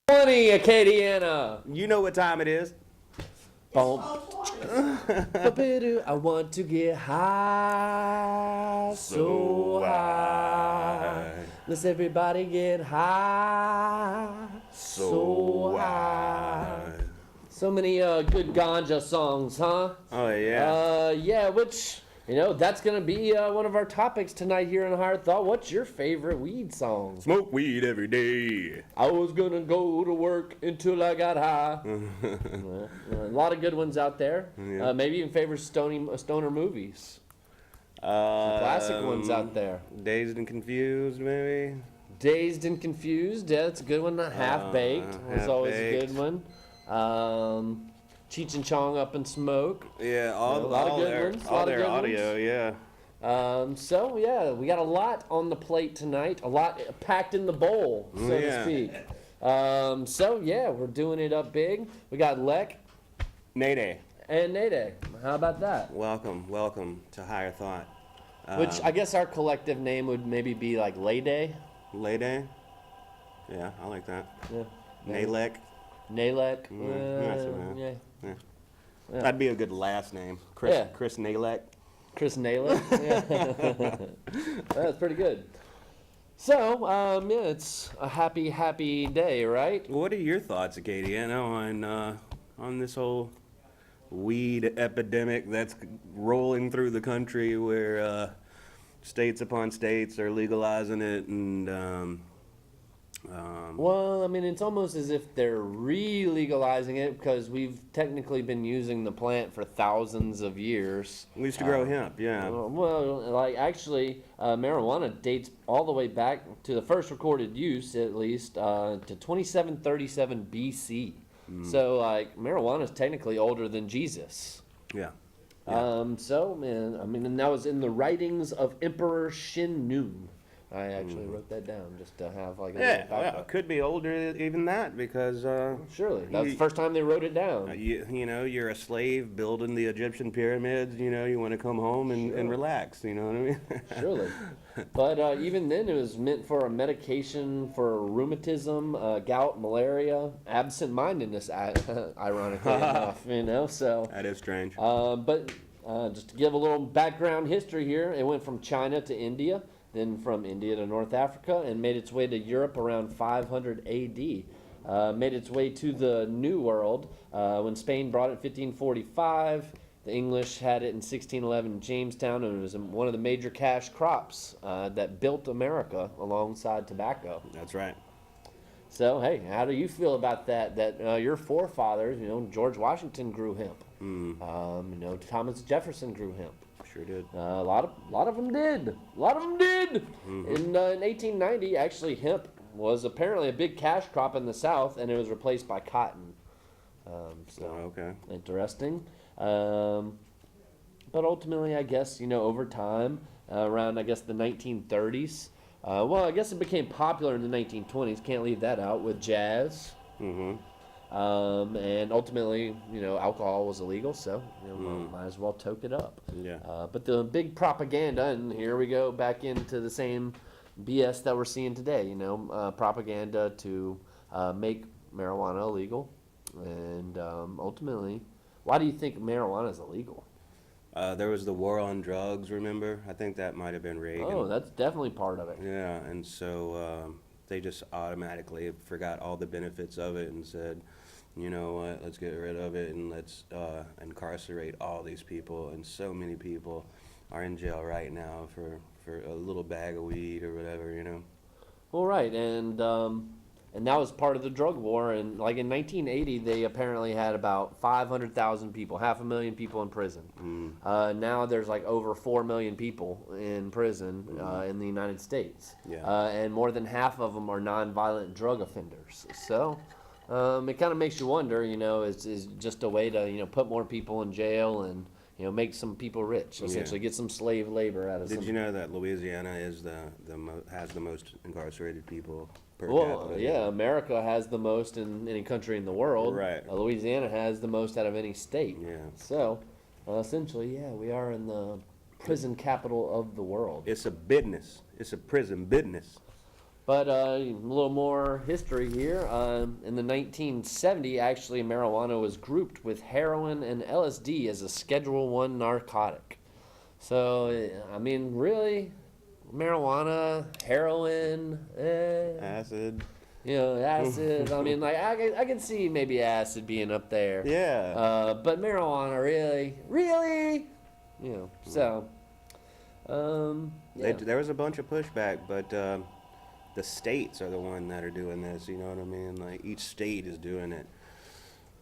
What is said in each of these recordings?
20, Acadiana. You know what time it is. Boom. I want to get high, so high. Let's everybody get high, so high. So many good ganja songs, huh? Oh, yeah. Yeah, which, that's going to be one of our topics tonight here in Higher Thought. What's your favorite weed song? Smoke weed every day. I was going to go to work until I got high. A lot of good ones out there. Yeah. Maybe even favorite stoner movies. Some classic ones out there. Dazed and Confused, maybe? Dazed and Confused, yeah, that's a good one. Half-Baked was always a good one. Cheech and Chong Up in Smoke. Yeah, a lot of good ones. All their audio, yeah. So, yeah, we got a lot on the plate tonight. A lot packed in the bowl, so to speak. So, yeah, we're doing it up big. We got Lek. Nede. And Nede. How about that? Welcome to Higher Thought. Which I guess our collective name would maybe be like Lede. Lede? Yeah, I like that. Yeah. Nalek. Nalek. Yeah. That'd be a good last name. Chris Nalek. Chris Nalek? Yeah. That's pretty good. So, it's a happy day, right? What are your thoughts, Acadiana, on this whole weed epidemic that's rolling through the country where states upon states are legalizing it and well, I mean, it's almost as if they're re-legalizing it because we've technically been using the plant for thousands of years. We used to grow hemp, yeah. Well, like actually, marijuana dates all the way back to the first recorded use, at least, to 2737 BC. So, like, marijuana is technically older than Jesus. Yeah. So, man, I mean, and that was in the writings of Emperor Shin Nun. I actually wrote that down just to have like a little backup. Well, it could be older even that because surely that was the first time they wrote it down. You're a slave building the Egyptian pyramids. You want to come home and relax. You know what I mean? Surely, but even then, it was meant for a medication for rheumatism, gout, malaria, absent-mindedness. Ironically enough, So that is strange. But just to give a little background history here, it went from China to India. Then from India to North Africa, and made its way to Europe around 500 A.D. Made its way to the New World when Spain brought it in 1545. The English had it in 1611 in Jamestown, and it was one of the major cash crops that built America alongside tobacco. That's right. So, hey, how do you feel about that? That your forefathers, George Washington grew hemp. Thomas Jefferson grew hemp. Sure did. A lot of them did. Mm-hmm. In 1890, actually, hemp was apparently a big cash crop in the South, and it was replaced by cotton. Okay. Interesting. But ultimately, I guess, over time, around, the 1930s, I guess it became popular in the 1920s. Can't leave that out with jazz. Mm-hmm. And ultimately, alcohol was illegal, so might as well toke it up. Yeah. But the big propaganda, and here we go back into the same BS that we're seeing today. Propaganda to make marijuana illegal, and ultimately, why do you think marijuana is illegal? There was the war on drugs. Remember? I think that might have been Reagan. Oh, that's definitely part of it. Yeah, and so they just automatically forgot all the benefits of it and said, you know what, let's get rid of it and let's incarcerate all these people. And so many people are in jail right now for a little bag of weed or whatever, Well, right, and that was part of the drug war. And like in 1980, they apparently had about 500,000 people, 500,000 people in prison. Now there's like over 4 million people in prison in the United States. Yeah. And more than half of them are nonviolent drug offenders. So it kind of makes you wonder, is just a way to, put more people in jail and, make some people rich, essentially get some slave labor out of them. Did you know that Louisiana is has the most incarcerated people per Well, capita? yeah, America has the most in any country in the world. Right. Louisiana has the most out of any state. Yeah. So, essentially, we are in the prison capital of the world. It's a business. It's a prison business. But a little more history here. In the 1970, actually, marijuana was grouped with heroin and LSD as a Schedule 1 narcotic. So, I mean, really, marijuana, heroin, Acid. acid. I mean, like, I can see maybe acid being up there. Yeah. But marijuana, really, so. There was a bunch of pushback, but the states are the one that are doing this. You know what I mean? Like each state is doing it.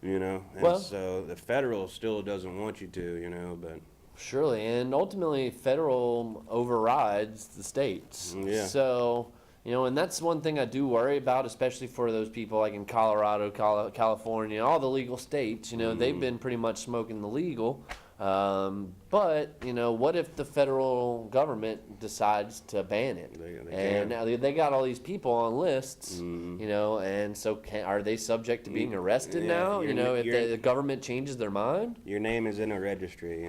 And Well, so the federal still doesn't want you to. But surely, and ultimately, federal overrides the states. Yeah. So, and that's one thing I do worry about, especially for those people like in Colorado, California, all the legal states. They've been pretty much smoking the legal. But what if the federal government decides to ban it? They and can. now they got all these people on lists, and so are they subject to being arrested Yeah, now? If you're- the government changes their mind? Your name is in a registry.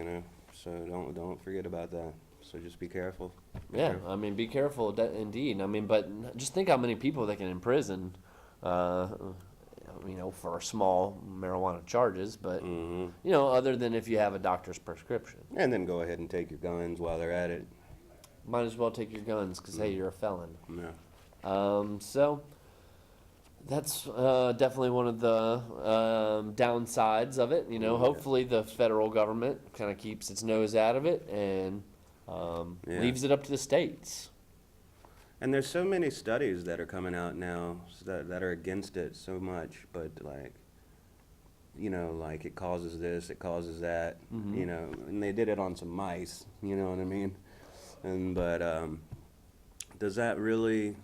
So don't forget about that. So just be careful. Yeah, I mean, be careful, indeed. I mean, but just think how many people they can imprison, for small marijuana charges. But, other than if you have a doctor's prescription. And then go ahead and take your guns while they're at it. Might as well take your guns because, hey, you're a felon. Yeah. So that's definitely one of the downsides of it. Hopefully the federal government kind of keeps its nose out of it and leaves it up to the states. And there's so many studies that are coming out now that are against it so much, but like it causes this, it causes that, and they did it on some mice, you know what I mean? But does that really,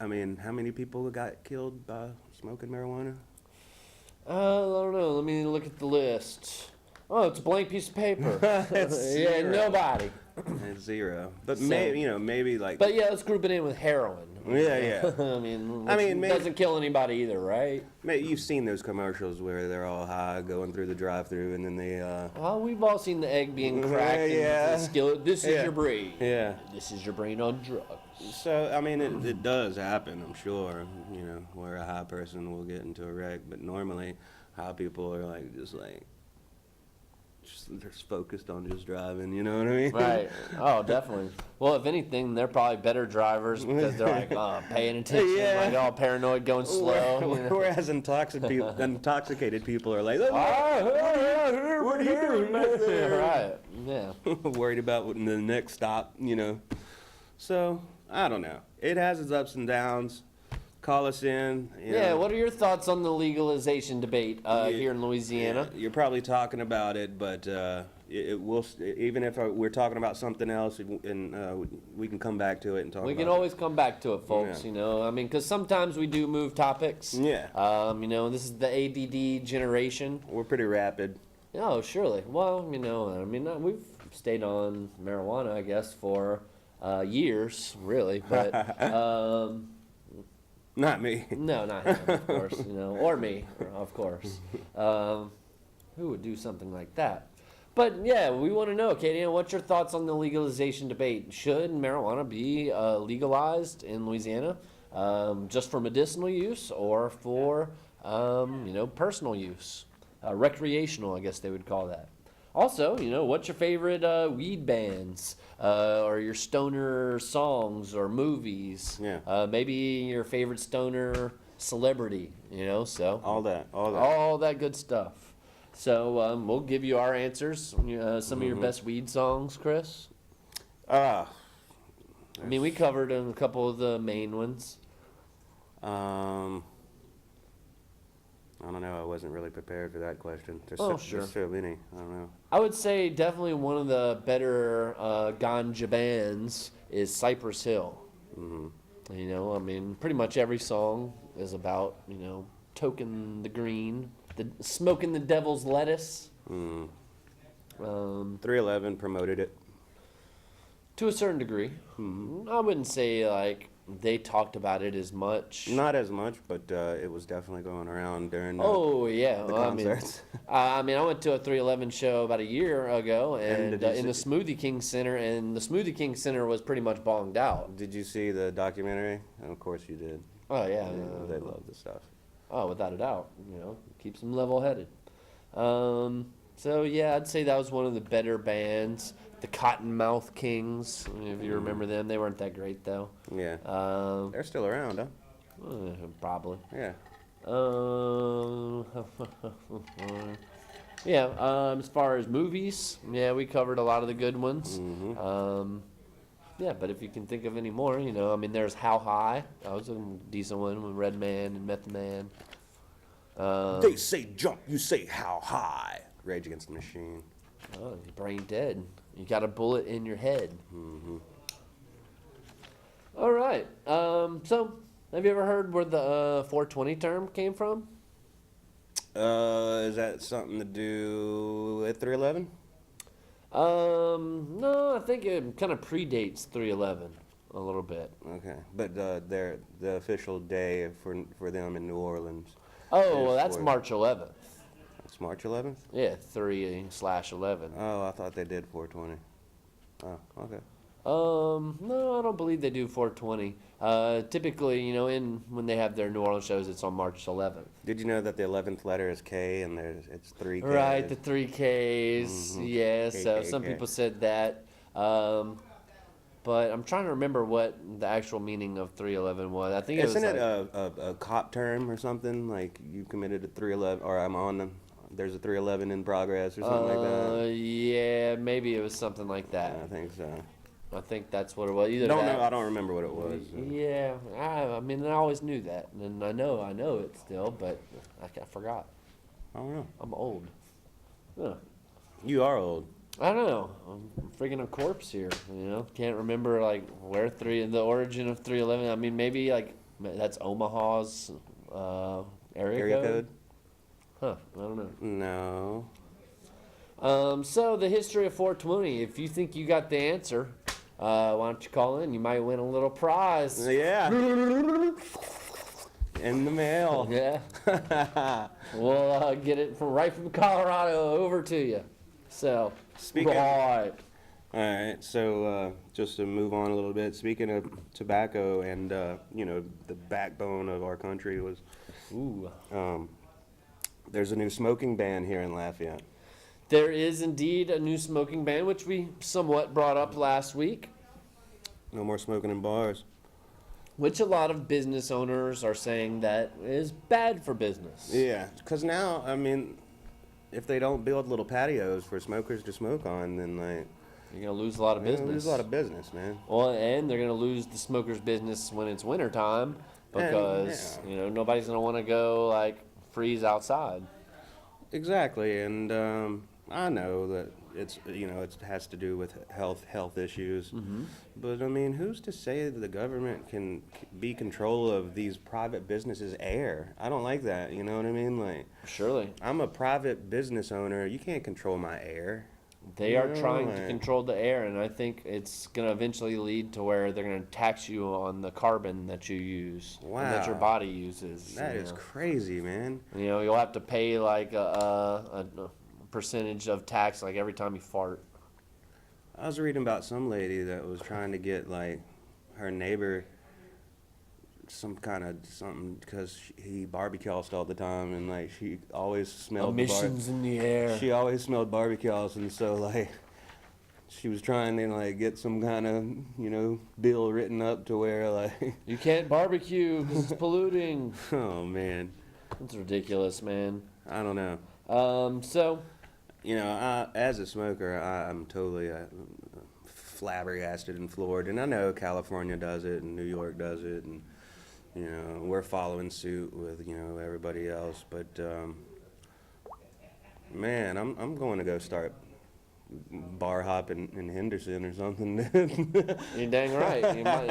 how many people got killed by smoking marijuana? I don't know. Let me look at the list. Oh, it's a blank piece of paper. It's Yeah, zero. nobody. It's zero. But So- maybe like. But yeah, let's group it in with heroin. Yeah. I mean, maybe- doesn't kill anybody either, right? You've seen those commercials where they're all high going through the drive-through, and then they. Well, we've all seen the egg being cracked Yeah. and the skillet. This is Yeah. your brain. Yeah. This is your brain on drugs. So it does happen, I'm sure. Where a high person will get into a wreck, but normally, high people are they're focused on just driving. You know what I mean? Right. Oh, definitely. Well, if anything, they're probably better drivers because they're paying attention, Yeah. all paranoid, going slow. Whereas intoxicated people are like, What are you doing back there? Right. Yeah. worried about the next stop. So I don't know. It has its ups and downs. Call us in. Yeah. What are your thoughts on the legalization debate here in Louisiana? Yeah, you're probably talking about it, but it will. Even if we're talking about something else, and we can come back to it and talk. We about can always come back to it, folks. Yeah. Because sometimes we do move topics. Yeah. This is the ADD generation. We're pretty rapid. Oh, surely. Well, we've stayed on marijuana, I guess, for years, really. But Not me. no, not him, of course. Or me, of course. Who would do something like that? But yeah, we want to know, Katie, what's your thoughts on the legalization debate? Should marijuana be legalized in Louisiana, just for medicinal use or for personal use, recreational? I guess they would call that. Also, what's your favorite weed bands or your stoner songs or movies? Yeah. Maybe your favorite stoner celebrity, so. All that. All that good stuff. So we'll give you our answers. Some of your best weed songs, Chris. I mean, we covered a couple of the main ones. I don't know. I wasn't really prepared for that question. There's Sure. so many. I don't know. I would say definitely one of the better ganja bands is Cypress Hill. Mm-hmm. Pretty much every song is about, toking the green, smoking the devil's lettuce. 311 promoted it. To a certain degree. I wouldn't say they talked about it as much. Not as much, but it was definitely going around during Oh yeah, the well, concerts. I mean, I went to a 311 show about a year ago, And and did you in the see- Smoothie King Center, and the Smoothie King Center was pretty much bonged out. Did you see the documentary? Of course you did. Oh yeah, They love the stuff. oh without a doubt, keeps them level-headed. So yeah, I'd say that was one of the better bands. The Cottonmouth Kings, if you remember them, they weren't that great though. Yeah. Um, They're still around, huh? Probably. Yeah. Yeah, as far as movies, yeah, we covered a lot of the good ones. Mm-hmm. Yeah, but if you can think of any more, I mean, there's How High. That was a decent one with Red Man and Meth Man. They say jump, you say how high. Rage Against the Machine. Oh, your brain dead. You got a bullet in your head. Mm-hmm. All right. So, have you ever heard where the 420 term came from? Is that something to do with 311? No, I think it kind of predates 311 a little bit. Okay, but the official day for them in New Orleans. Oh, well, is that's for- March 11th. It's March 11th. Yeah, 3/11. Oh, I thought they did 420. Oh, okay. No, I don't believe they do 420. Typically, when they have their New Orleans shows, it's on March 11th. Did you know that the 11th letter is K and it's 3 K? Right, the 3Ks. Mhm. Yeah, so some KKK. people said that. But I'm trying to remember what the actual meaning of 311 was. I think it Isn't was it a cop term or something? Like you committed a 311, or there's a 311 in progress or something like that? Yeah, maybe it was something like that. I think so. I think that's what it was. Either Don't that. know. I don't remember what it was. Yeah, I mean, I always knew that, and I know it still, but I forgot. I don't know. I'm old. Huh. You are old. I don't know. I'm freaking a corpse here. Can't remember like where the origin of 311. I mean, maybe like that's Omaha's area code. Huh? I don't know. No. So the history of 420. If you think you got the answer, why don't you call in? You might win a little prize. Yeah. In the mail. Yeah. We'll get it right from Colorado over to you. So, Speaking- right. All right, so just to move on a little bit, speaking of tobacco and, the backbone of our country was, Ooh. there's a new smoking ban here in Lafayette. There is indeed a new smoking ban, which we somewhat brought up last week, No more smoking in bars. which a lot of business owners are saying that is bad for business. Yeah, because now, I mean, if they don't build little patios for smokers to smoke on, then You're going to lose a lot of they're business. gonna lose a lot of business, man. Well, and they're going to lose the smokers' business when it's wintertime because, yeah. Nobody's going to want to go, freeze outside. Exactly, and I know that it has to do with health issues. Mm-hmm. But I mean, who's to say that the government can be control of these private businesses' air? I don't like that. You know what I mean? Like, Surely. I'm a private business owner. You can't control my air. They are Yeah, trying to right. control the air, and I think it's going to eventually lead to where they're going to tax you on the carbon that you use and that your Wow. body uses. That is crazy, man. You'll have to pay like a percentage of tax like every time you fart. I was reading about some lady that was trying to get like her neighbor something because he barbecues all the time, and like she always smelled Emissions in the air. She always smelled barbecues, and so like she was trying to like get some kind of bill written up to where like You can't barbecue because it's polluting. oh man, It's ridiculous, man. I don't know. So As a smoker, I'm totally flabbergasted and floored, and I know California does it and New York does it, and we're following suit with everybody else, but man, I'm going to go start bar hopping in Henderson or something. you're dang right. You might,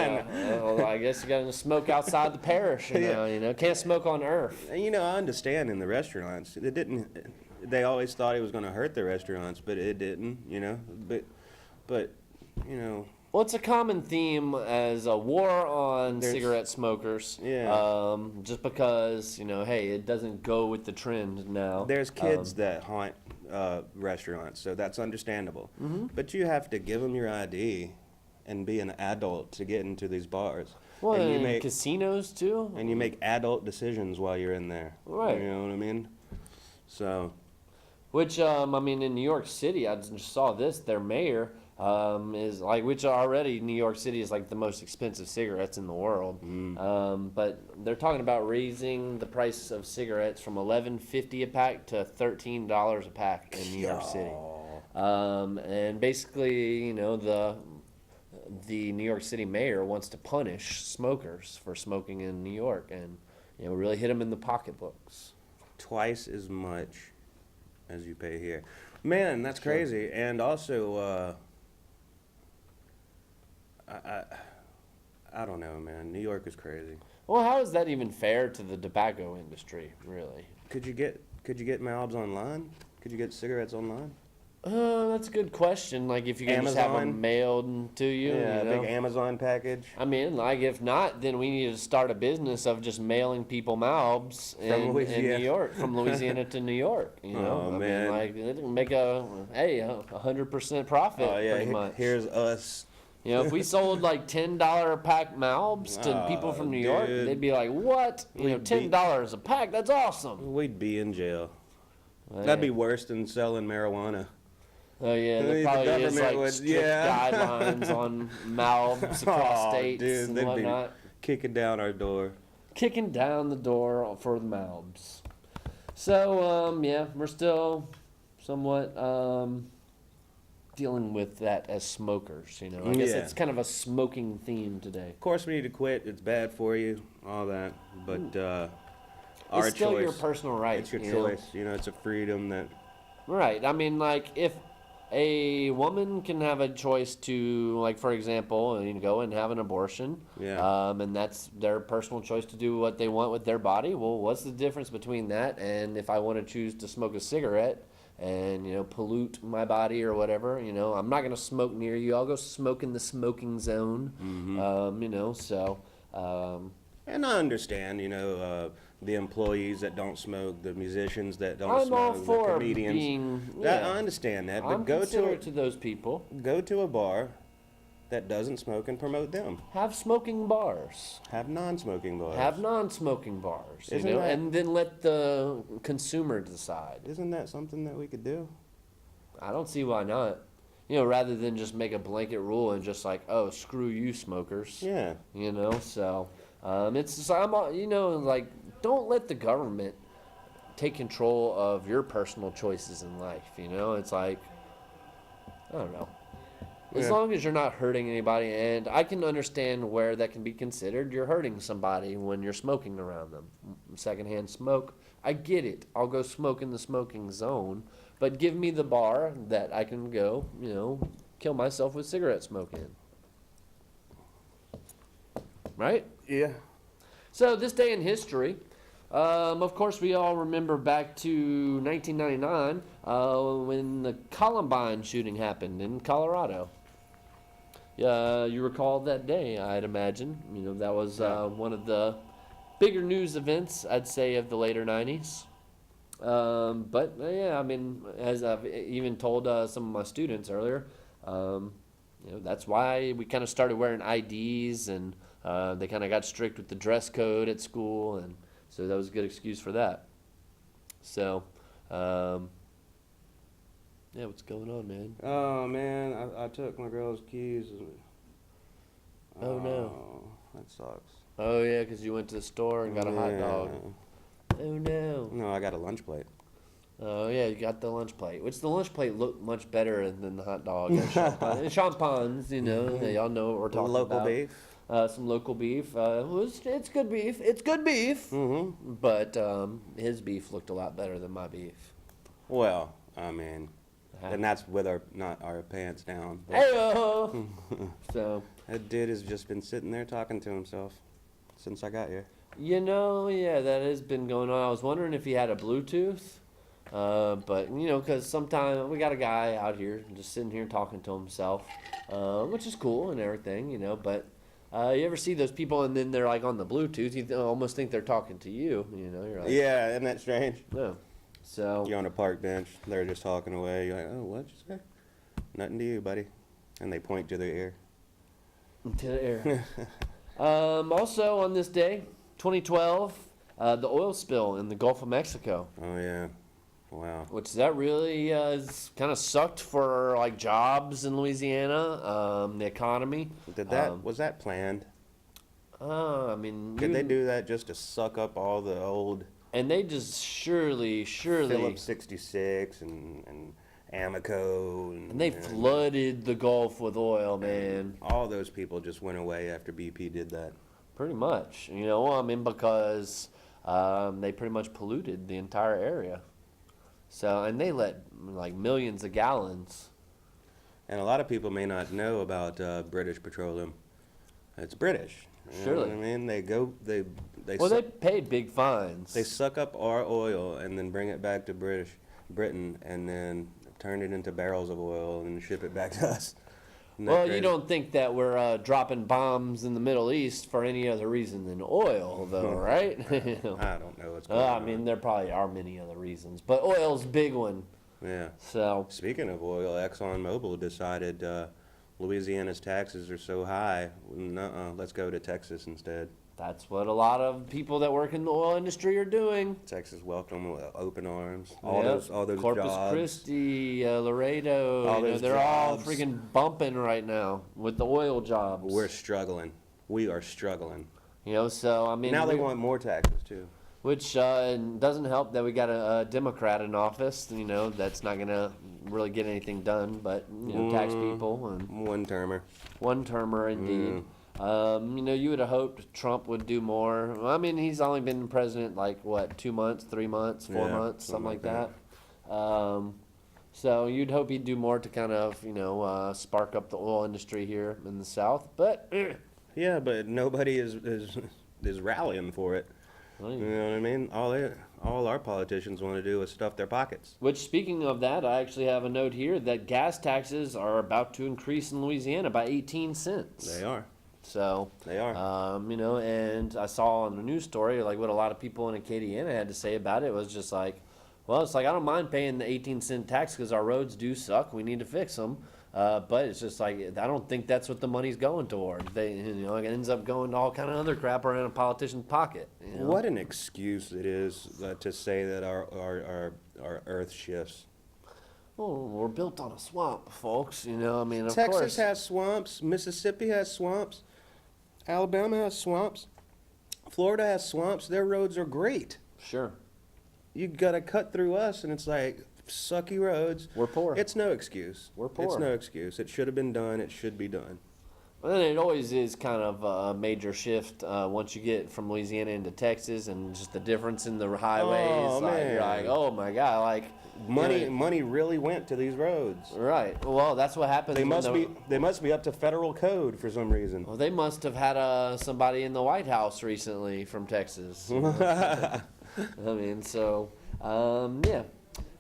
well, I guess you got to smoke outside the parish. Can't smoke on earth. And, I understand in the restaurants, it didn't. They always thought it was going to hurt the restaurants, but it didn't. But Well, it's a common theme as a war on There's- cigarette smokers. Yeah. Just because, hey, it doesn't go with the trend now. There's kids that haunt restaurants, so that's understandable. But you have to give them your ID and be an adult to get into these bars. Well, and you and make casinos too. and you make adult decisions while you're in there. Right. You know what I mean? So Which, in New York City, I just saw this. Their mayor is like, which already New York City is like the most expensive cigarettes in the world. But they're talking about raising the price of cigarettes from $11.50 a pack to $13 a pack in New York City. And basically, the New York City mayor wants to punish smokers for smoking in New York, and really hit them in the pocketbooks. twice as much as you pay here. Man, that's Sure. crazy. And also, I don't know, man. New York is crazy. Well, how is that even fair to the tobacco industry, really? Could you get Malbs online? Could you get cigarettes online? That's a good question. Like, if you can just have them Amazon? mailed to you, Yeah, big Amazon package. if not, then we need to start a business of just mailing people Malbs in Louisiana. New York, from Louisiana to New York. Oh, man. Make a 100% profit, Oh yeah, pretty much. here's us. If we sold like $10 a pack Malbs to people from New York, dude. they'd be like, "What? We'd be- $10 a pack? That's awesome." We'd be in jail. Well, That'd be yeah. worse than selling marijuana. Oh yeah, The there probably is government like would- strict yeah. guidelines on Malbs across Oh, states dude, and they'd be- whatnot. Kicking down our door. Kicking down the door for the Malbs. So we're still somewhat dealing with that as smokers. I guess Yeah. it's kind of a smoking theme today. Of course, we need to quit. It's bad for you, all that. But our It's still choice. your personal right. It's your you know? choice. It's a freedom that. Right. If a woman can have a choice to, like, for example, go and have an abortion, Yeah. and that's their personal choice to do what they want with their body, well, what's the difference between that and if I want to choose to smoke a cigarette and, pollute my body or whatever, I'm not going to smoke near you. I'll go smoke in the smoking zone, And I understand, the employees that don't smoke, the musicians that don't I'm smoke, all for the comedians. being, I understand that, but I'm considerate to those people. go to a bar that doesn't smoke and promote them. Have smoking bars. Have non-smoking bars. Have non-smoking bars, Isn't that- and then let the consumer decide. Isn't that something that we could do? I don't see why not. Rather than just make a blanket rule and just like, oh, screw you, smokers. Yeah. So it's just, don't let the government take control of your personal choices in life. It's like, I don't know. As Yeah. long as you're not hurting anybody, and I can understand where that can be considered. You're hurting somebody when you're smoking around them. Secondhand smoke, I get it. I'll go smoke in the smoking zone, but give me the bar that I can go, kill myself with cigarette smoke in. Right? Yeah. So this day in history, of course, we all remember back to 1999 when the Columbine shooting happened in Colorado. You recall that day, I'd imagine. That was one of the bigger news events, I'd say, of the later 90s. As I've even told some of my students earlier, that's why we kind of started wearing IDs, and they kind of got strict with the dress code at school, and so that was a good excuse for that. So, what's going on, man? Oh man, I took my girl's keys. Oh, no. That sucks. Oh, yeah, because you went to the store and got a hot dog. Yeah. Oh, no. No, I got a lunch plate. Oh, yeah, you got the lunch plate, which the lunch plate looked much better than the hot dog. And champagnes, y'all know what we're talking Local about. beef. Some local beef. It's good beef. It's good beef. Mm-hmm. But his beef looked a lot better than my beef. Well, and that's with not our pants down. but- Hey-oh! So, That dude has just been sitting there talking to himself since I got here. that has been going on. I was wondering if he had a Bluetooth. But, because sometimes we got a guy out here just sitting here talking to himself, which is cool and everything, but you ever see those people and then they're like on the Bluetooth, you almost think they're talking to you, you're like, Yeah, isn't that strange? no. So, You're on a park bench, they're just talking away. You're like, oh, what'd you say? Nothing to you, buddy. And they point to their ear. to the air. Also on this day, 2012, the oil spill in the Gulf of Mexico. Oh, yeah. Wow. Which that really kind of sucked for like jobs in Louisiana, the economy. Was that planned? I mean, Did they do that just to suck up all the old and they just surely, Phillips 66 and Amoco and they flooded the Gulf with oil, man. all those people just went away after BP did that. Pretty much, because they pretty much polluted the entire area. So, and they let like millions of gallons. And a lot of people may not know about British Petroleum. It's British. You Surely. know what I mean? They They paid big fines. they suck up our oil and then bring it back to Britain and then turn it into barrels of oil and ship it back to us. Isn't that Well, you crazy? don't think that we're dropping bombs in the Middle East for any other reason than oil, though, right? I don't know what's going on. I mean, there probably are many other reasons, but oil's a big one. Yeah. So, Speaking of oil, ExxonMobil decided Louisiana's taxes are so high, let's go to Texas instead. that's what a lot of people that work in the oil industry are doing. Texas welcomed them with open arms. Yep. All those Corpus jobs. Christi, Laredo, All those they're all jobs. freaking bumping right now with the oil jobs. We're struggling. We are struggling. So I mean, Now they want more taxes too. which doesn't help that we got a Democrat in office. That's not gonna really get anything done, but tax people and One-termer. one-termer indeed. You would have hoped Trump would do more. I mean, he's only been president like what, 2 months, 3 months, 4 Yeah, months, something like something that. So you'd hope he'd do more to kind of spark up the oil industry here in the South, but. Yeah, but nobody is rallying for it. You know what I mean? All our politicians want to do is stuff their pockets. Which, speaking of that, I actually have a note here that gas taxes are about to increase in Louisiana by 18 cents. They are. So, They are. and I saw on the news story, like what a lot of people in Acadiana had to say about it was just like, well, it's like, I don't mind paying the 18-cent tax because our roads do suck. We need to fix them. But it's just like, I don't think that's what the money's going toward. It ends up going to all kind of other crap around a politician's pocket. What an excuse it is to say that our earth shifts. Well, we're built on a swamp, folks. Of Texas course. has swamps. Mississippi has swamps. Alabama has swamps. Florida has swamps. Their roads are great. Sure. You gotta cut through us, and it's like sucky roads. We're poor. It's no excuse. We're poor. It's no excuse. It should have been done. It should be done. And it always is kind of a major shift once you get from Louisiana into Texas, and just the difference in the highways. Oh, You're like, man. oh my God, like Money really went to these roads. Right. Well, that's what happens. They when must be up to federal code for some reason. Well, they must have had somebody in the White House recently from Texas. I mean, so yeah.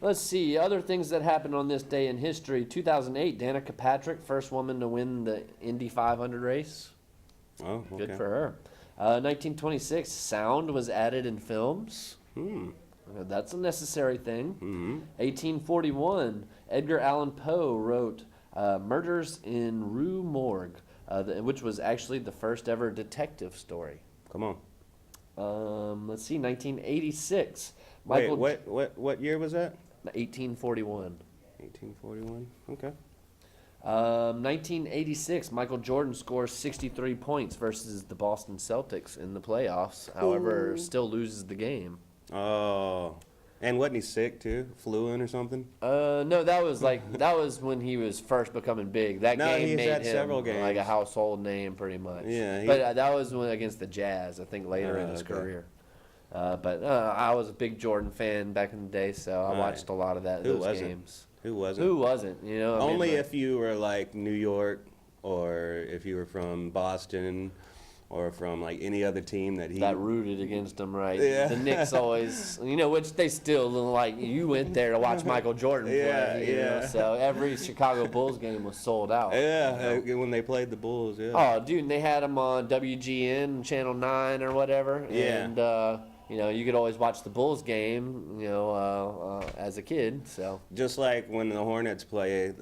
Let's see other things that happened on this day in history. 2008, Danica Patrick, first woman to win the Indy 500 race. Oh, okay. Good for her. 1926, sound was added in films. That's a necessary thing. 1841, Edgar Allan Poe wrote Murders in Rue Morgue, which was actually the first ever detective story. Come on. Let's see, 1986. Wait, what year was that? 1841. 1841. Okay. 1986, Michael Jordan scores 63 points versus the Boston Celtics in the playoffs. However, still loses the game. Oh, and wasn't he sick too? Flu in or something? No, that was when he was first becoming big. That No, game he's made had him several like a games. household name, pretty much. Yeah, but that was when against the Jazz, I think, later in his Okay. career. But I was a big Jordan fan back in the day, so I Right. watched a lot of Who those wasn't? games. Who wasn't? Who wasn't? I mean, Only but- if you were like New York, or if you were from Boston, or from like any other team that he that rooted against him, right? Yeah. The Knicks always, which they still like. You went there to watch Michael Jordan play, you know, so every Chicago Bulls game was sold out. Yeah, when they played the Bulls, yeah. Oh, dude, and they had them on WGN, Channel 9 or whatever, Yeah. and you could always watch the Bulls game, as a kid. So Just like when the Hornets play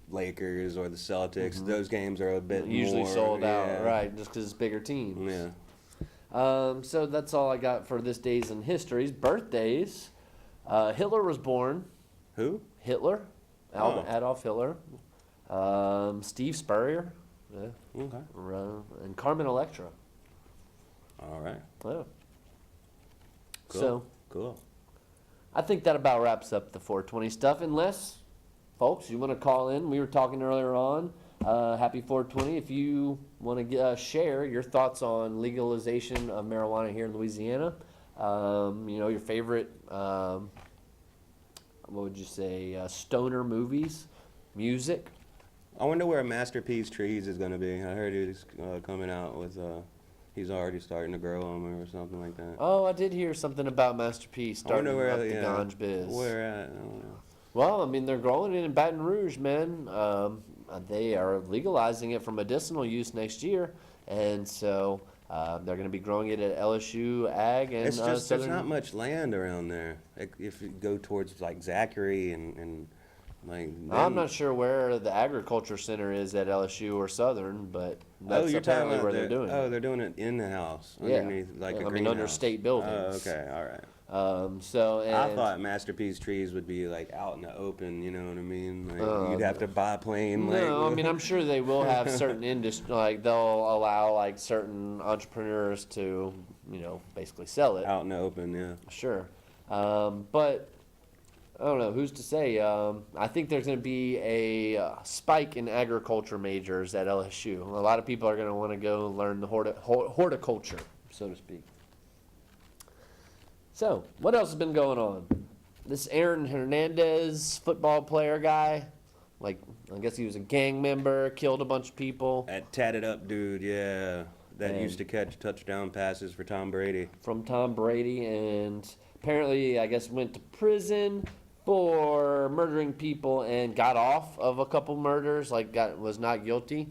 Lakers or the Celtics, those games are a bit usually more, sold out, yeah. right? Just because it's bigger teams. Yeah. So that's all I got for this days in histories. Birthdays. Hitler was born. Who? Hitler. Oh. Adolf Hitler. Steve Spurrier. Yeah. Okay. And Carmen Electra. All right. Yeah. Cool. So Cool. I think that about wraps up the 420 stuff. Unless, folks, you want to call in. We were talking earlier on. Happy 420. If you want to share your thoughts on legalization of marijuana here in Louisiana, your favorite, what would you say, stoner movies, music. I wonder where Masterpiece Trees is going to be. I heard he's coming out with, he's already starting to grow them or something like that. Oh, I did hear something about Masterpiece starting up the ganj biz. Where at? I don't know. Well, I mean, they're growing it in Baton Rouge, man. They are legalizing it for medicinal use next year, and so they're going to be growing it at LSU Ag and It's just there's Southern. not much land around there. Like, if you go towards like Zachary and like. I'm not sure where the agriculture center is at LSU or Southern, but that's you're talking apparently about where they're doing Oh, it. they're doing it in the house Yeah. underneath like a I mean, greenhouse. under state buildings. Oh, okay, all right. And I thought Masterpiece Trees would be like out in the open. You know what I mean? Like, Uh, you'd have to buy a plane. No, I mean, I'm sure they will have certain industry, like they'll allow like certain entrepreneurs to, basically sell it. out in the open. Yeah. Sure. But I don't know, who's to say? I think there's going to be a spike in agriculture majors at LSU. A lot of people are going to want to go learn the horticulture, so to speak. So, what else has been going on? This Aaron Hernandez football player guy, I guess he was a gang member, killed a bunch of people. That tatted up dude, yeah, that And- used to catch touchdown passes for Tom Brady. From Tom Brady, and apparently, I guess, went to prison for murdering people and got off of a couple murders, was not guilty,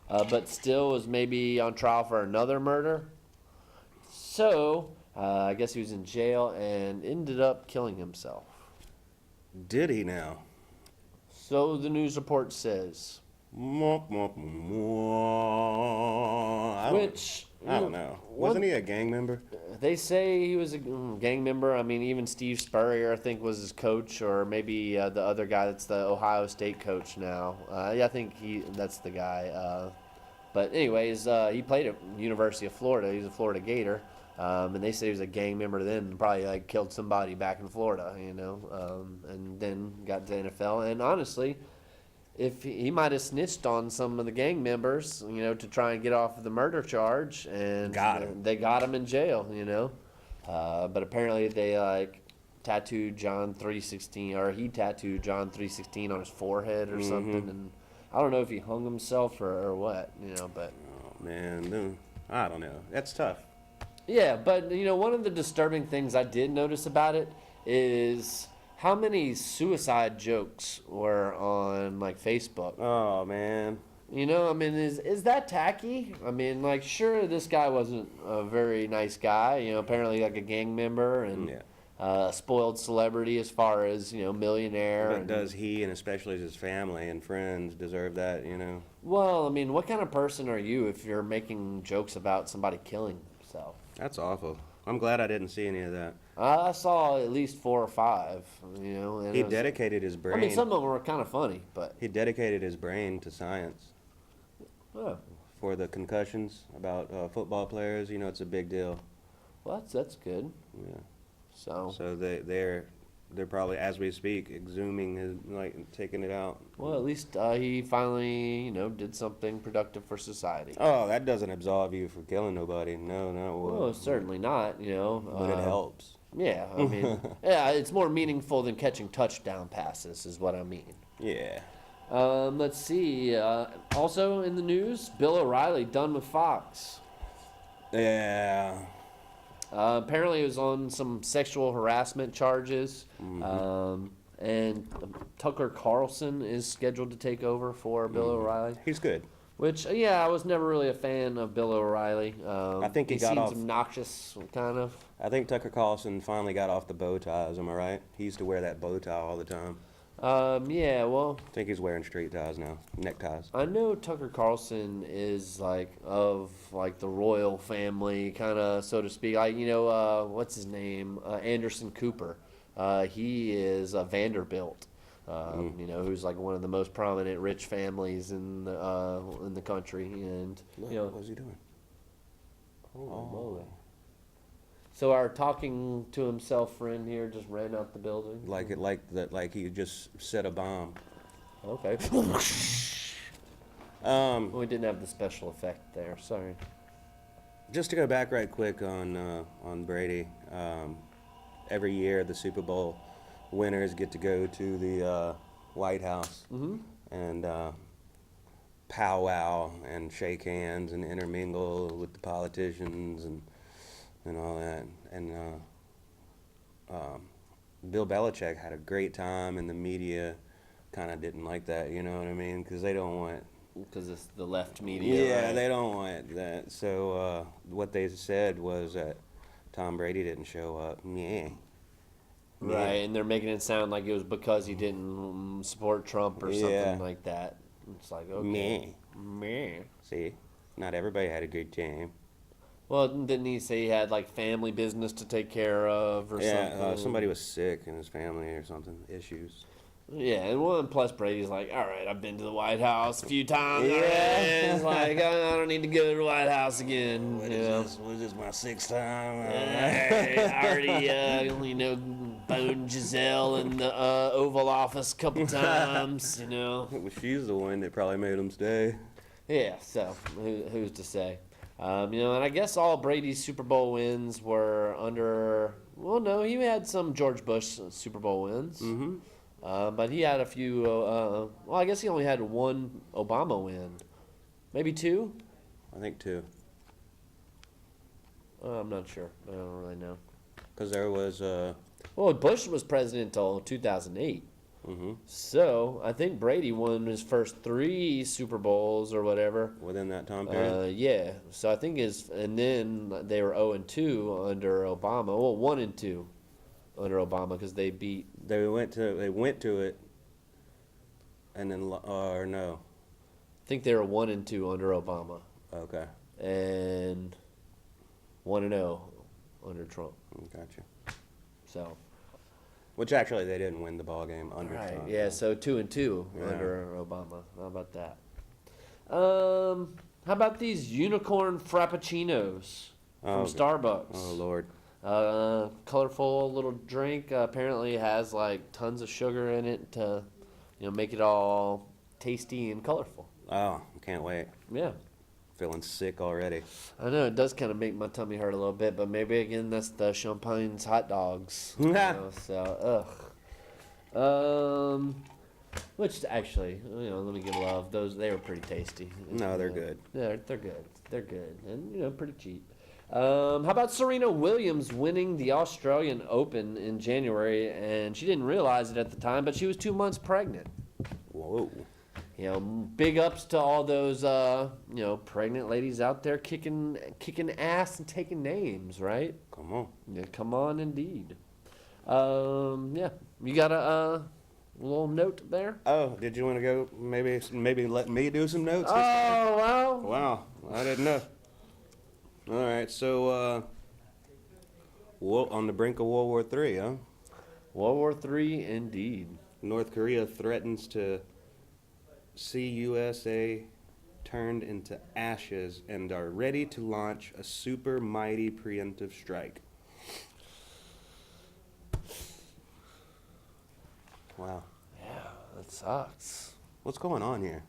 but still was maybe on trial for another murder. So, I guess he was in jail and ended up killing himself. Did he now? So the news report says. Mwah, mwah, mwah. I don't know. Wasn't he a gang member? They say he was a gang member. I mean, even Steve Spurrier, I think, was his coach, or maybe the other guy that's the Ohio State coach now. Yeah, I think that's the guy. But anyways, he played at University of Florida. He's a Florida Gator. And they say he was a gang member then, probably killed somebody back in Florida, and then got to the NFL. And honestly, if he might have snitched on some of the gang members, to try and get off of the murder charge, and they got him in jail, But apparently they tattooed John 3:16, or he tattooed John 3:16 on his forehead or something, and I don't know if he hung himself or what, but. Oh man, I don't know. That's tough. Yeah, but one of the disturbing things I did notice about it is how many suicide jokes were on Facebook. Oh man. I mean, is that tacky? I mean, sure, this guy wasn't a very nice guy. Apparently a gang member and a spoiled celebrity as far as millionaire. But does he, and especially his family and friends, deserve that? Well, I mean, what kind of person are you if you're making jokes about somebody killing himself? That's awful. I'm glad I didn't see any of that. I saw at least 4 or 5, And He dedicated his brain. I mean, some of them were kind of funny, but. He dedicated his brain to science. Oh. For the concussions about football players, it's a big deal. Well, that's good. Yeah. So they're probably, as we speak, exhuming his, taking it out. well, at least he finally, did something productive for society. Oh, that doesn't absolve you for killing nobody. No. Well, certainly not, But it helps. Yeah, I mean, yeah, it's more meaningful than catching touchdown passes, is what I mean. Yeah. Let's see. Also in the news, Bill O'Reilly done with Fox. Yeah. Apparently, it was on some sexual harassment charges. And Tucker Carlson is scheduled to take over for Bill O'Reilly. He's good. Which, yeah, I was never really a fan of Bill O'Reilly. I think he got seems off- obnoxious, kind of. I think Tucker Carlson finally got off the bow ties, am I right? He used to wear that bow tie all the time. Yeah, well, I think he's wearing straight ties now, neckties. I know Tucker Carlson is of the royal family, kind of, so to speak. What's his name? Anderson Cooper. He is a Vanderbilt. Who's like one of the most prominent rich families in the country, and What was he doing? holy moly. So our talking to himself friend here just ran out the building. Like he just set a bomb. Okay. We didn't have the special effect there. Sorry. Just to go back right quick on Brady, every year the Super Bowl winners get to go to the White House and powwow and shake hands and intermingle with the politicians and all that. And Bill Belichick had a great time, and the media kind of didn't like that, you know what I mean? Because they don't want... Because it's the left media. Yeah, right? they don't want that. So what they said was that Tom Brady didn't show up. Yeah. Right, and they're making it sound like it was because he didn't support Trump or something like that. It's like, okay. Meh. See? Not everybody had a good time. Well, didn't he say he had like family business to take care of or something? Yeah, somebody was sick in his family or something, issues. Yeah, and plus Brady's like, all right, I've been to the White House a few times. Yeah. Already. It's like, I don't need to go to the White House again. What is this, my sixth time? I already, boned Giselle in the Oval Office a couple times, Well, she's the one that probably made him stay. Yeah, so who's to say? And I guess all Brady's Super Bowl wins were under. Well, no, he had some George Bush Super Bowl wins. Mm-hmm. But he had a few. Well, I guess he only had one Obama win, maybe two. I think two. I'm not sure. I don't really know. Because there was. Well, Bush was president until 2008. Mm-hmm. So I think Brady won his first 3 Super Bowls or whatever. Within that time period? Yeah. So I think and then they were 0-2 under Obama. Well, 1-2 under Obama because they beat. They went to it, and then or no. I think they were 1-2 under Obama. Okay. And 1-0 under Trump. Gotcha. So. Which actually they didn't win the ball game under Trump. Yeah, so 2-2 under Obama. How about that? How about these unicorn frappuccinos from Starbucks? Oh Lord. Colorful little drink. Apparently has like tons of sugar in it to, make it all tasty and colorful. Oh, can't wait. Yeah. Feeling sick already. I know, it does kind of make my tummy hurt a little bit, but maybe again that's the Champagne's hot dogs. So, which actually, let me give love. They were pretty tasty. No, they're good. Yeah, they're good. They're good, and pretty cheap. How about Serena Williams winning the Australian Open in January, and she didn't realize it at the time, but she was 2 months pregnant. Whoa. Big ups to all those, pregnant ladies out there kicking ass and taking names, right? Come on. Yeah, come on, indeed. Yeah, you got a little note there? Oh, did you want to go? Maybe let me do some notes. Oh, well. Wow, I didn't know. All right, so on the brink of World War III, huh? World War III, indeed. North Korea threatens to see USA turned into ashes and are ready to launch a super mighty preemptive strike. Wow. Yeah, that sucks. What's going on here?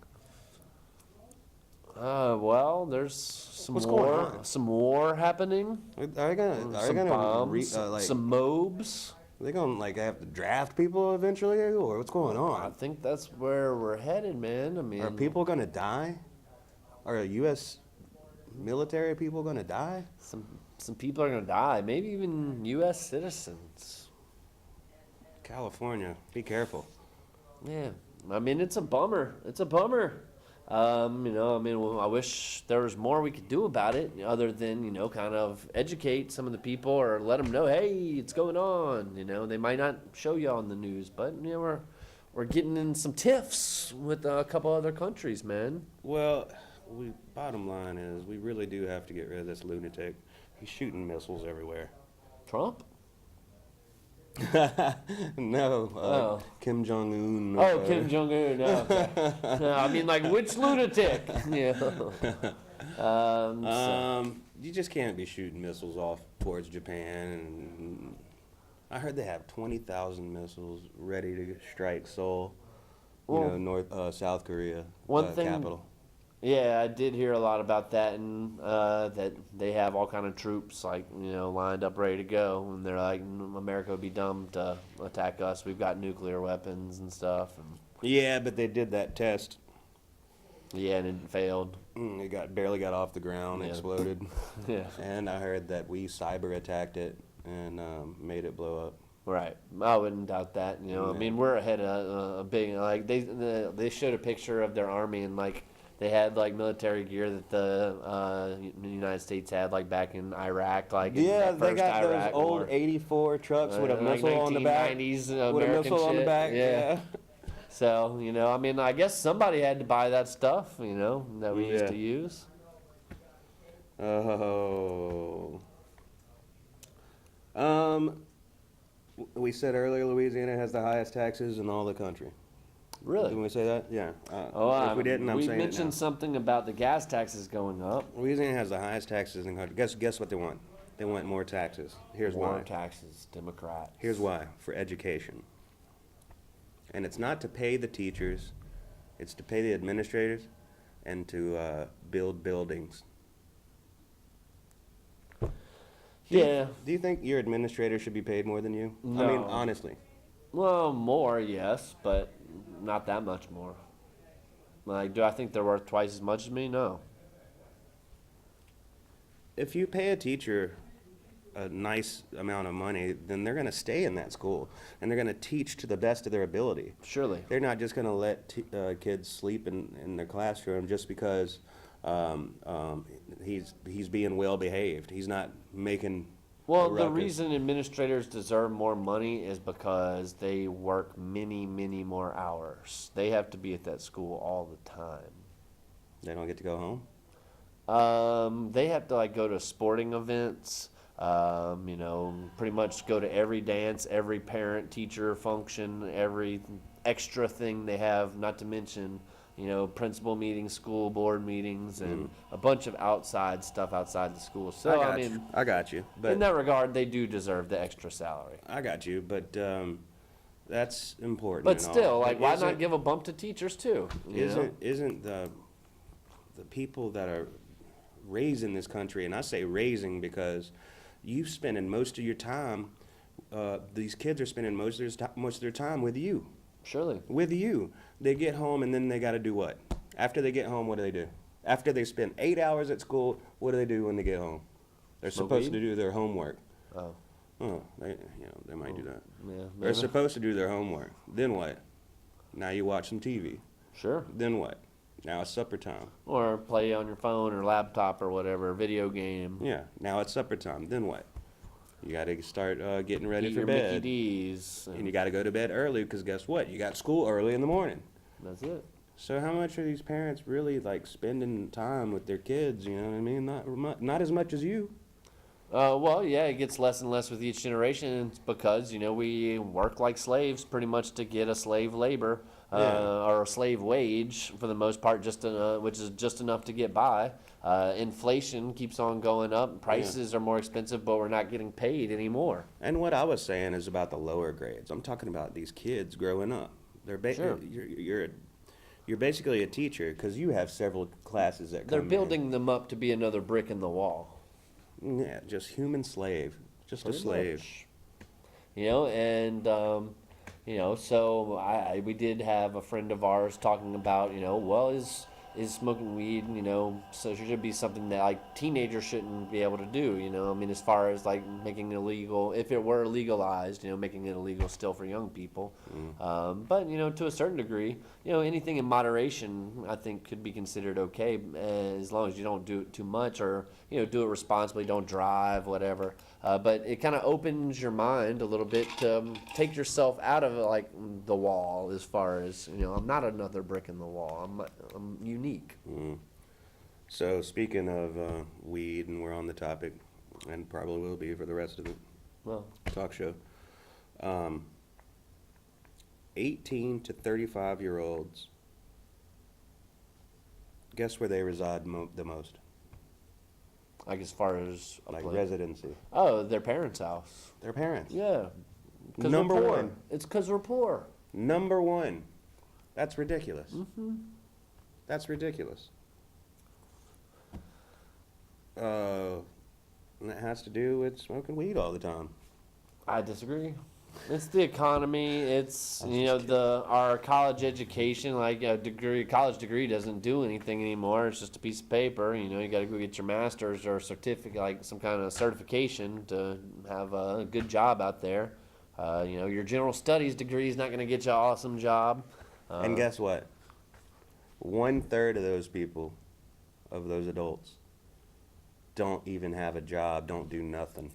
Well, there's some war happening. Are they gonna Some bombs, some mobes. Are they gonna have to draft people eventually, or what's going I on? think that's where we're headed, man. I mean, Are people gonna die? Are U.S. military people gonna die? Some people are gonna die. Maybe even U.S. citizens. California, be careful. Yeah, I mean it's a bummer. It's a bummer. I wish there was more we could do about it, other than kind of educate some of the people or let them know, hey, it's going on. They might not show you on the news, but we're getting in some tiffs with a couple other countries, man. Well, bottom line is we really do have to get rid of this lunatic. He's shooting missiles everywhere. Trump? No, Kim Jong-un. Oh, Kim Jong-un. No, okay. No, I mean, like, which lunatic? Yeah. You just can't be shooting missiles off towards Japan. And I heard they have 20,000 missiles ready to strike Seoul, South Korea, capital. Yeah, I did hear a lot about that, and that they have all kind of troops lined up ready to go, and they're like, America would be dumb to attack us. We've got nuclear weapons and stuff. And yeah, but they did that test. Yeah, and it failed. It barely got off the ground, exploded. Yeah. And I heard that we cyber attacked it and made it blow up. Right, I wouldn't doubt that. I mean, we're ahead of a big. Like they showed a picture of their army, and they had military gear that the United States had back in Iraq, they got Iraq those old war. 84 trucks with a missile on the back. 1990s With a American missile on the shit. back. Yeah. So I mean, I guess somebody had to buy that stuff, that we used to use. Oh. We said earlier Louisiana has the highest taxes in all the country. Really? Didn't we say that? Yeah. If we didn't, I'm saying it now. We mentioned something about the gas taxes going up. Louisiana has the highest taxes in the country. Guess what they want? They want more taxes. Here's why. More taxes, Democrats. Here's why. For education. And it's not to pay the teachers. It's to pay the administrators and to build buildings. Yeah. Do you think your administrator should be paid more than you? No. I mean, honestly. Well, more, yes, but not that much more. Do I think they're worth twice as much as me? No. If you pay a teacher a nice amount of money, then they're going to stay in that school, and they're going to teach to the best of their ability. Surely. They're not just going to let kids sleep in their classroom just because he's being well behaved. He's not making. Well, the reason administrators deserve more money is because they work many, many more hours. They have to be at that school all the time. They don't get to go home? They have to go to sporting events, pretty much go to every dance, every parent-teacher function, every extra thing they have, not to mention principal meetings, school board meetings, and a bunch of outside stuff outside the school. So, I got you. But in that regard, they do deserve the extra salary. I got you, but that's important. But still, why isn't- not give a bump to teachers too? Isn't the people that are raising this country, and I say raising because you spending most of your time, these kids are spending most of their time with you. Surely. With you. They get home and then they got to do what? After they get home, what do? After they spend 8 hours at school, what do they do when they get home? They're supposed to do their homework. Oh. Oh, they might do that. Yeah. They're supposed to do their homework. Then what? Now you watch some TV. Sure. Then what? Now it's supper time. Or play on your phone or laptop or whatever, video game. Yeah. Now it's supper time. Then what? You got to start getting ready Eat for your bed. Mickey D's. And you got to go to bed early because guess what? You got school early in the morning. That's it. So how much are these parents really spending time with their kids? You know what I mean? Not as much as you. Well, yeah, it gets less and less with each generation. And it's because we work like slaves pretty much to get a slave labor or a slave wage for the most part, which is just enough to get by. Inflation keeps on going up. Prices are more expensive, but we're not getting paid anymore. And what I was saying is about the lower grades. I'm talking about these kids growing up. Sure. You're basically a teacher because you have several classes that come They're in. building them up to be another brick in the wall. Yeah, just human slave. Just Pretty a slave. Much. So we did have a friend of ours talking about, well, is is smoking weed, so it should be something that like teenagers shouldn't be able to do, I mean, as far as like making it illegal, if it were legalized, making it illegal still for young people. But, to a certain degree, anything in moderation, I think could be considered okay, as long as you don't do it too much or, do it responsibly, don't drive, whatever. But it kind of opens your mind a little bit to take yourself out of like the wall as far as, I'm not another brick in the wall. I'm unique. So speaking of weed, and we're on the topic, and probably will be for the rest of the talk show. 18 to 35-year-olds, guess where they reside the most? Like as far as Like residency. Oh, their parents' house. Their parents. Yeah. 'Cause Number we're poor. one. It's because we're poor. Number one. That's ridiculous. Mm-hmm. That's ridiculous. And it has to do with smoking weed all the time. I disagree. It's the economy. It's I was just our college education. Like college degree doesn't do anything anymore. It's just a piece of paper. You got to go get your master's or certificate, like some kind of certification to have a good job out there. Your general studies degree is not going to get you an awesome job. And guess what? 1/3 of those people, of those adults, don't even have a job, don't do nothing.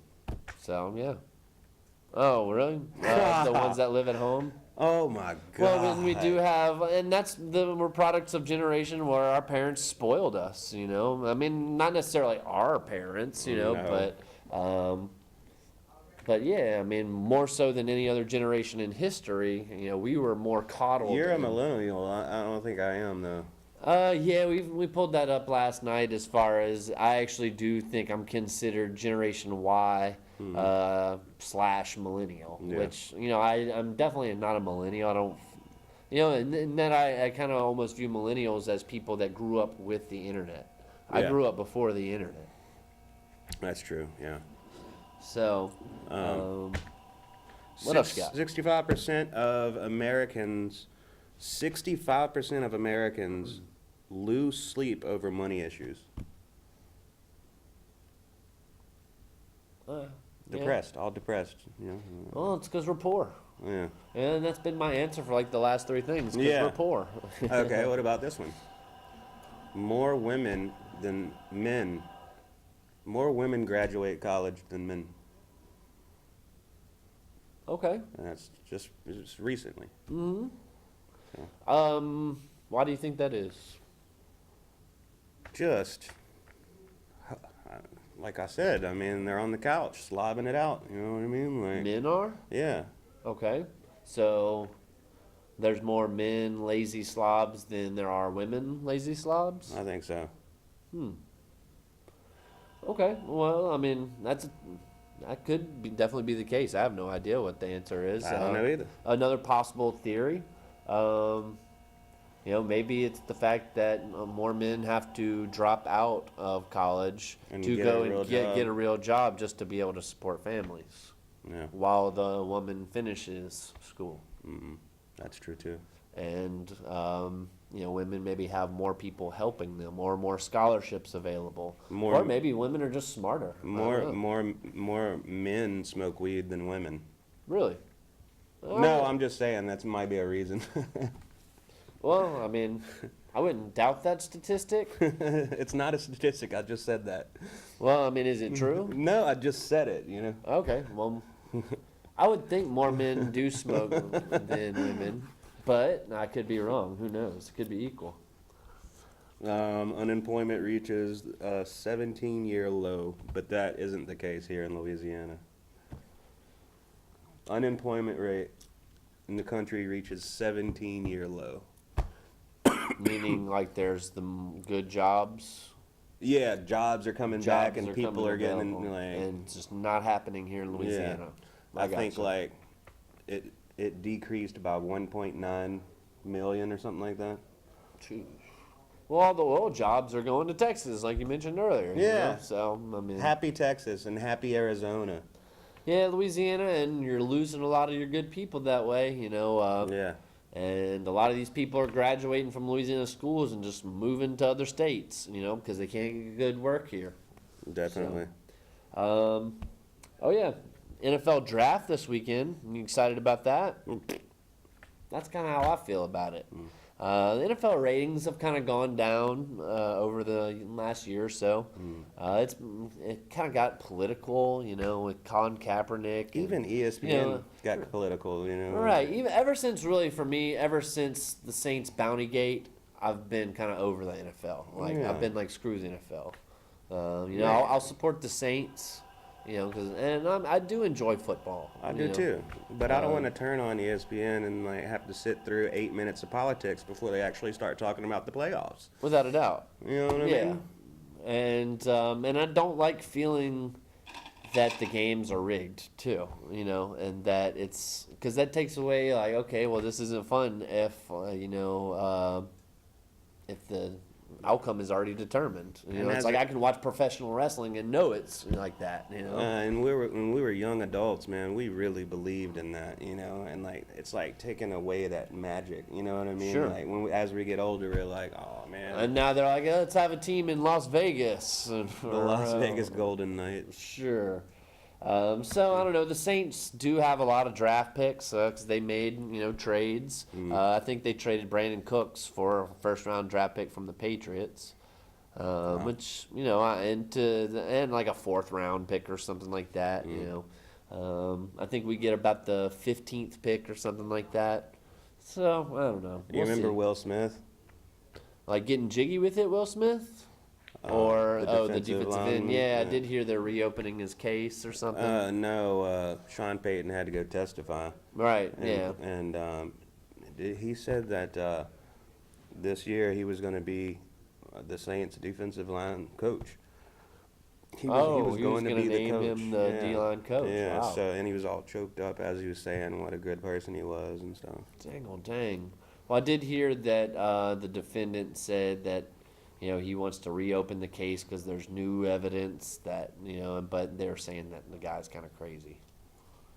So yeah. Oh, really? The ones that live at home? Oh my God. Well, we do have, and we're products of generation where our parents spoiled us, I mean, not necessarily our parents, No. but yeah, I mean, more so than any other generation in history, we were more coddled. You're a millennial. I don't think I am, though. Yeah, we pulled that up last night as far as I actually do think I'm considered Generation Y / millennial, Yeah. which, I'm definitely not a millennial. I don't, and then I kind of almost view millennials as people that grew up with the internet. I Yeah. grew up before the internet. That's true, yeah. So, what else you got? 65% of Americans lose sleep over money issues. Yeah. Depressed, all depressed, Well, it's because we're poor. Yeah. And that's been my answer for like the last three things, because Yeah. we're poor. Okay, what about this one? More women than men. More women graduate college than men. Okay. And that's just recently. Mm-hmm. So. Why do you think that is? Just, like I said, I mean, they're on the couch slobbing it out. You know what I mean? Like, Men are? yeah. Okay. So there's more men lazy slobs than there are women lazy slobs? I think so. Okay. Well, I mean, that could definitely be the case. I have no idea what the answer is. I don't know either. Another possible theory, maybe it's the fact that more men have to drop out of college And to get go a real and job. get a real job just to be able to support families Yeah. while the woman finishes school. That's true too. And women maybe have more people helping them or more scholarships available, or maybe women are just smarter. I don't know. More men smoke weed than women. Really? No, I'm just saying that might be a reason. Well, I mean, I wouldn't doubt that statistic. It's not a statistic. I just said that. Well, I mean, is it true? No, I just said it. Okay, well, I would think more men do smoke than women, but I could be wrong. Who knows? It could be equal. Unemployment reaches a 17-year low, but that isn't the case here in Louisiana. Unemployment rate in the country reaches 17-year low. Meaning, like, there's the good jobs. Yeah, jobs are coming back and people coming are getting available, like. and it's just not happening here in Louisiana. I think gotcha. like it decreased by 1.9 million or something like that. Jeez. Well, all the oil jobs are going to Texas, like you mentioned earlier. Yeah. So, I mean. Happy Texas and happy Arizona. Yeah, Louisiana, and you're losing a lot of your good people that way. Yeah. And a lot of these people are graduating from Louisiana schools and just moving to other states, because they can't get good work here. Definitely. So, oh yeah, NFL draft this weekend. You excited about that? That's kind of how I feel about it. The NFL ratings have kind of gone down over the last year or so. It kind of got political, with Colin Kaepernick. Even ESPN got political, Right. Ever since the Saints bounty gate, I've been kind of over the NFL. I've been like, screw the NFL. I'll support the Saints. I do enjoy football. I do too, but I don't want to turn on ESPN and have to sit through 8 minutes of politics before they actually start talking about the playoffs. Without a doubt. You know what I mean? And I don't like feeling that the games are rigged too. And that it's because that takes away okay, well, this isn't fun if if the outcome is already determined. It's like I can watch professional wrestling and know it's like that. And when we were young adults, man, we really believed in that. And it's like taking away that magic. You know what I mean? Sure. As we get older, we're like, oh man. And now they're like, let's have a team in Las Vegas. The Las Vegas Golden Knights. Sure. So I don't know. The Saints do have a lot of draft picks because they made trades. I think they traded Brandon Cooks for a first-round draft pick from the Patriots, which and like a fourth-round pick or something like that. I think we get about the 15th pick or something like that. So I don't know. You remember Will Smith? Like getting jiggy with it, Will Smith? Or the defensive end. Yeah, I did hear they're reopening his case or something. No, Sean Payton had to go testify. Right. And he said that this year he was going to be the Saints' defensive line coach. He was going to be the coach. Him the D-line coach. Yeah. Wow. So and he was all choked up as he was saying what a good person he was and stuff. Dang. Well, I did hear that the defendant said that. He wants to reopen the case because there's new evidence that, but they're saying that the guy's kind of crazy.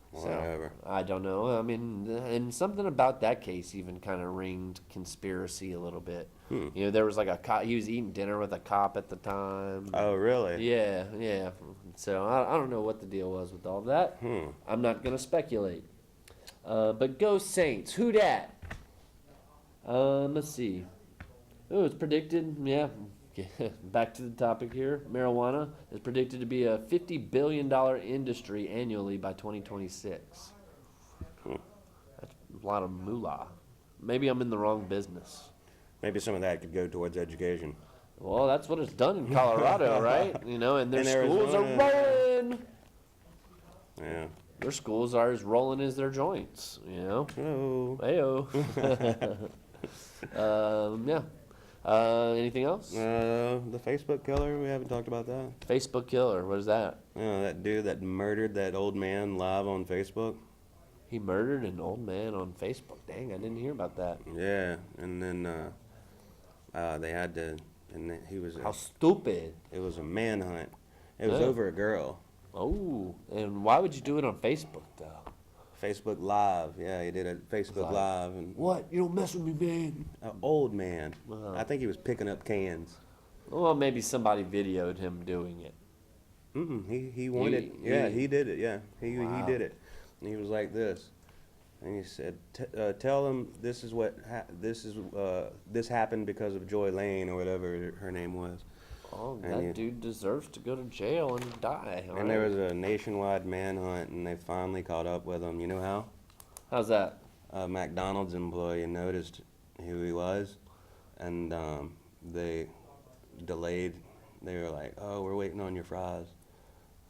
Whatever. So, I don't know. I mean, and something about that case even kind of ringed conspiracy a little bit. There was like a cop, he was eating dinner with a cop at the time. Oh, really? Yeah. So I don't know what the deal was with all that. I'm not going to speculate. But go Saints. Who dat? Let's see. Oh, it's predicted, back to the topic here. Marijuana is predicted to be a $50 billion industry annually by 2026. That's a lot of moolah. Maybe I'm in the wrong business. Maybe some of that could go towards education. Well, that's what it's done in Colorado, right? And their schools are rolling. Yeah. Their schools are as rolling as their joints, Oh. Heyo. Yeah. Anything else? The Facebook killer, we haven't talked about that. Facebook killer, what is that? That dude that murdered that old man live on Facebook. He murdered an old man on Facebook. Dang, I didn't hear about that. Yeah, and then they had to, and he was. How stupid. It was a manhunt. It was Yeah. over a girl. Oh, and why would you do it on Facebook, though? Facebook Live. Yeah, he did a Facebook Live. And What? You don't mess with me, man. an old man. Wow. I think he was picking up cans. Well, maybe somebody videoed him doing it. He wanted. He did it. Yeah, he Wow. did it. And he was like this, and he said, "Tell him this is what this happened because of Joy Lane or whatever her name was." Oh, that dude deserves to go to jail and die. And there was a nationwide manhunt, and they finally caught up with him. You know how? How's that? A McDonald's employee noticed who he was, and they delayed. They were like, "Oh, we're waiting on your fries,"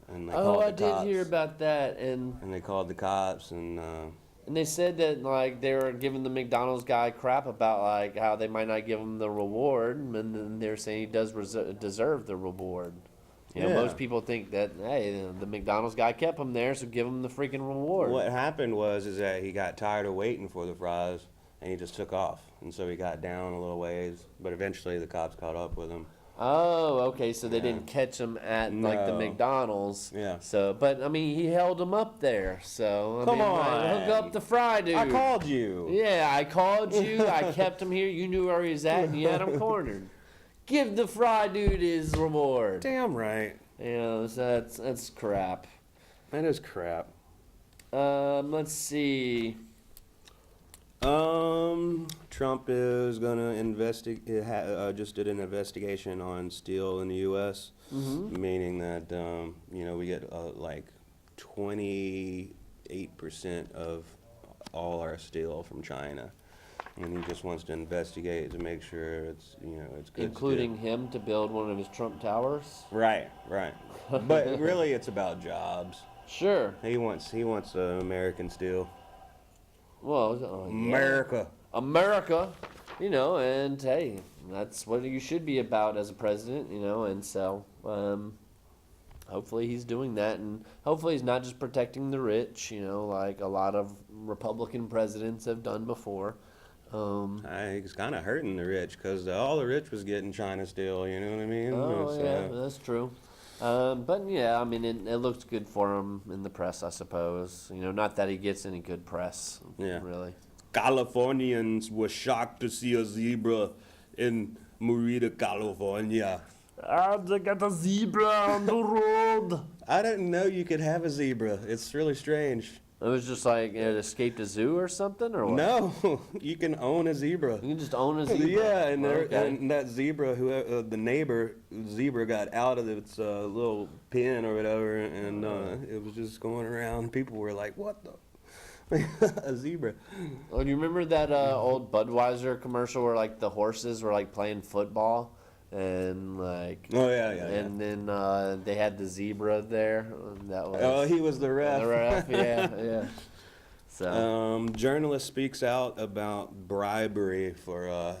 and they called the cops. I did hear about that, and they called the cops, and they said that they were giving the McDonald's guy crap about how they might not give him the reward, and then they're saying he does deserve the reward. Most people think that hey, the McDonald's guy kept him there, so give him the freaking reward. What happened is that he got tired of waiting for the fries, and he just took off, and so he got down a little ways, but eventually the cops caught up with him. Oh, okay. So they Yeah. didn't catch him at like the No. McDonald's. Yeah. So, but I mean, he held him up there. So Come like, on. hook up the fry dude. I called you. Yeah, I called you. I kept him here. You knew where he was at, and you had him cornered. Give the fry dude his reward. Damn right. You know, so that's crap. That is crap. Let's see. Trump is gonna investigate. Just did an investigation on steel in the U.S., meaning that we get like 28% of all our steel from China, and he just wants to investigate to make sure it's it's good. Including him to build one of his Trump towers. Right. But really, it's about jobs. Sure. He wants American steel. Well, yeah. America, and hey, that's what you should be about as a president, and so hopefully he's doing that, and hopefully he's not just protecting the rich, like a lot of Republican presidents have done before. It's kind of hurting the rich because all the rich was getting China steel, you know what I mean? Oh, yeah, that's true. But yeah, I mean, it looks good for him in the press, I suppose. Not that he gets any good press, really. Californians were shocked to see a zebra in Merida, California. They got a zebra on the road. I didn't know you could have a zebra. It's really strange. It was just like it escaped a zoo or something, or what? No, you can own a zebra. You can just own a zebra. Yeah, and, Okay. and that zebra, the neighbor zebra got out of its little pen or whatever, and it was just going around. People were like, "What the?" A zebra. Oh, do you remember that old Budweiser commercial where like the horses were like playing football, and like Oh yeah. and then they had the zebra there. That was Oh, he was the ref. the ref. Yeah. So Journalist speaks out about bribery for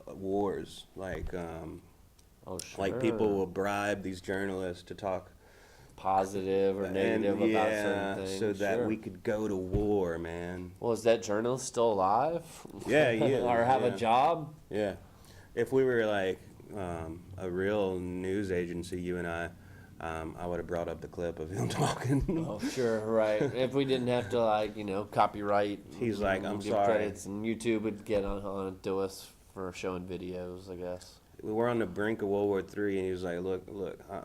wars. Like people will bribe these journalists to talk positive or negative about certain things. so that we could go to war, man. Well, is that journalist still alive? Yeah, he is, or have yeah. a job? Yeah. If we were like a real news agency, you and I would have brought up the clip of him talking. Oh, sure, right. If we didn't have to, copyright. He's like, I'm give sorry. credits, and YouTube would get on to us for showing videos, I guess. We were on the brink of World War III, and he was like, look,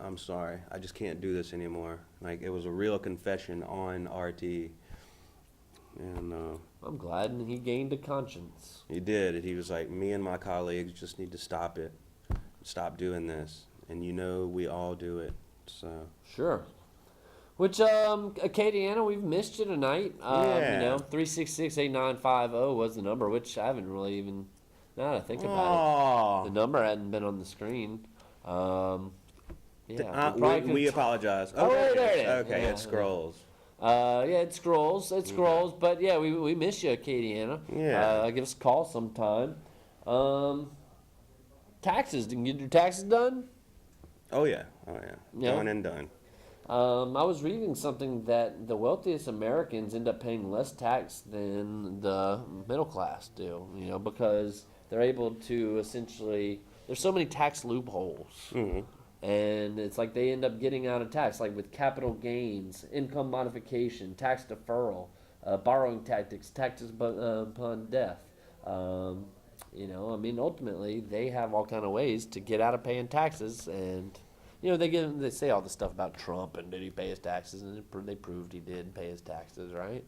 I'm sorry. I just can't do this anymore. Like, it was a real confession on RT. And I'm glad he gained a conscience. he did. He was like, me and my colleagues just need to stop it. Stop doing this. And we all do it. So. Sure. Which, Acadiana, we've missed you tonight. Yeah. 366-8950 was the number, which I haven't really even, now that I think about it, the number hadn't been on the screen. We apologize. Oh, there it is. Okay, Yeah, it scrolls. It scrolls, but yeah, we miss you, Acadiana. Yeah. Give us a call sometime. Taxes, did you get your taxes done? Oh, yeah. Yeah. Done and done. I was reading something that the wealthiest Americans end up paying less tax than the middle class do, because they're able to essentially, there's so many tax loopholes. Mm-hmm. And it's like they end up getting out of tax, like with capital gains, income modification, tax deferral, borrowing tactics, taxes upon death. Ultimately, they have all kind of ways to get out of paying taxes, and they say all the stuff about Trump and did he pay his taxes, and they proved he did pay his taxes, right?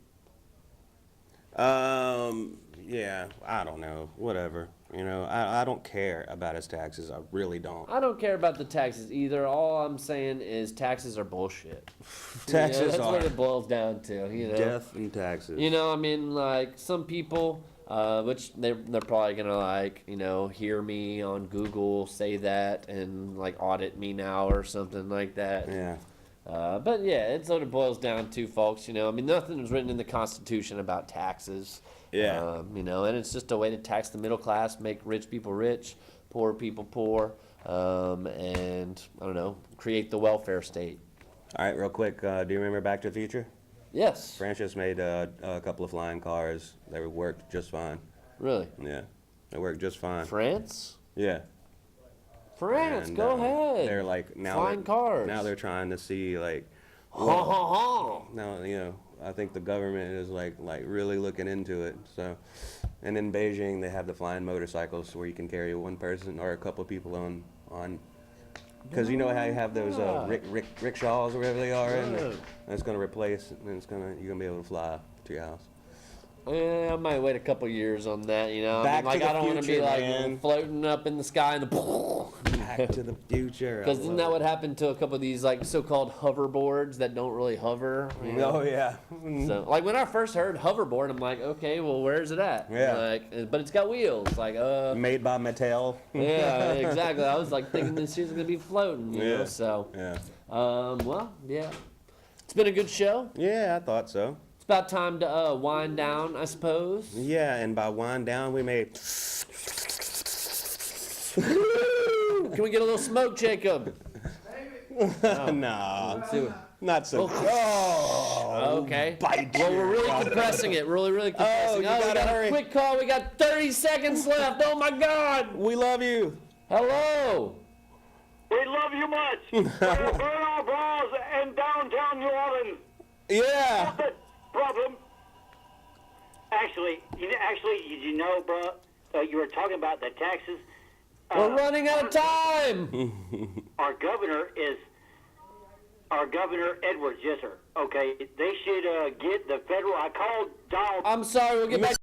Yeah, I don't know. Whatever. I don't care about his taxes. I really don't. I don't care about the taxes either. All I'm saying is taxes are bullshit. Taxes that's are. what it boils down to, Death and taxes. Some people, which they're probably gonna hear me on Google say that and audit me now or something like that. Yeah. But yeah, it's what it boils down to, folks. Nothing was written in the Constitution about taxes. Yeah. And it's just a way to tax the middle class, make rich people rich, poor people poor, and I don't know, create the welfare state. All right, real quick. Do you remember Back to the Future? Yes. Francis made a couple of flying cars that worked just fine. Really? Yeah, they worked just fine. France? Yeah. France, And, go ahead. They're like now Flying cars. Now they're trying to see like. Ha ha ha. Now I think the government is like really looking into it. So, and in Beijing they have the flying motorcycles where you can carry one person or a couple of people on. Because you know how you have those rickshaws or whatever they are, and it's going to replace, and you're going to be able to fly to your house. Yeah, I might wait a couple years on that, you know. Back I mean, to like, the I don't want to be future, like man. floating up in the sky and the. Back to the future. Because isn't that what happened to a couple of these like so-called hoverboards that don't really hover? You know? Oh yeah. So like when I first heard hoverboard, I'm like, okay, well, where's it at? Yeah. Like, but it's got wheels. Like, Made by Mattel. Yeah, exactly. I was like thinking this shit's gonna be floating, you know. So, Yeah. well, yeah, it's been a good show. Yeah, I thought so. It's about time to wind down, I suppose. Yeah, and by wind down we made. Can we get a little smoke, Jacob? Nah, Let's do it. not so. Oh, okay. Bite Well, you. we're really compressing it. Really compressing. you we gotta got hurry. a quick call. We got 30 seconds left. Oh my God. We love you. Hello. We love you much. We're burn our bras in downtown New Orleans. Yeah. The problem. Actually, did you know, bro? You were talking about the taxes. We're running out of time. Our governor Edwards. Yes, sir. Okay, they should get the federal. I called Donald. I'm sorry. We'll get back.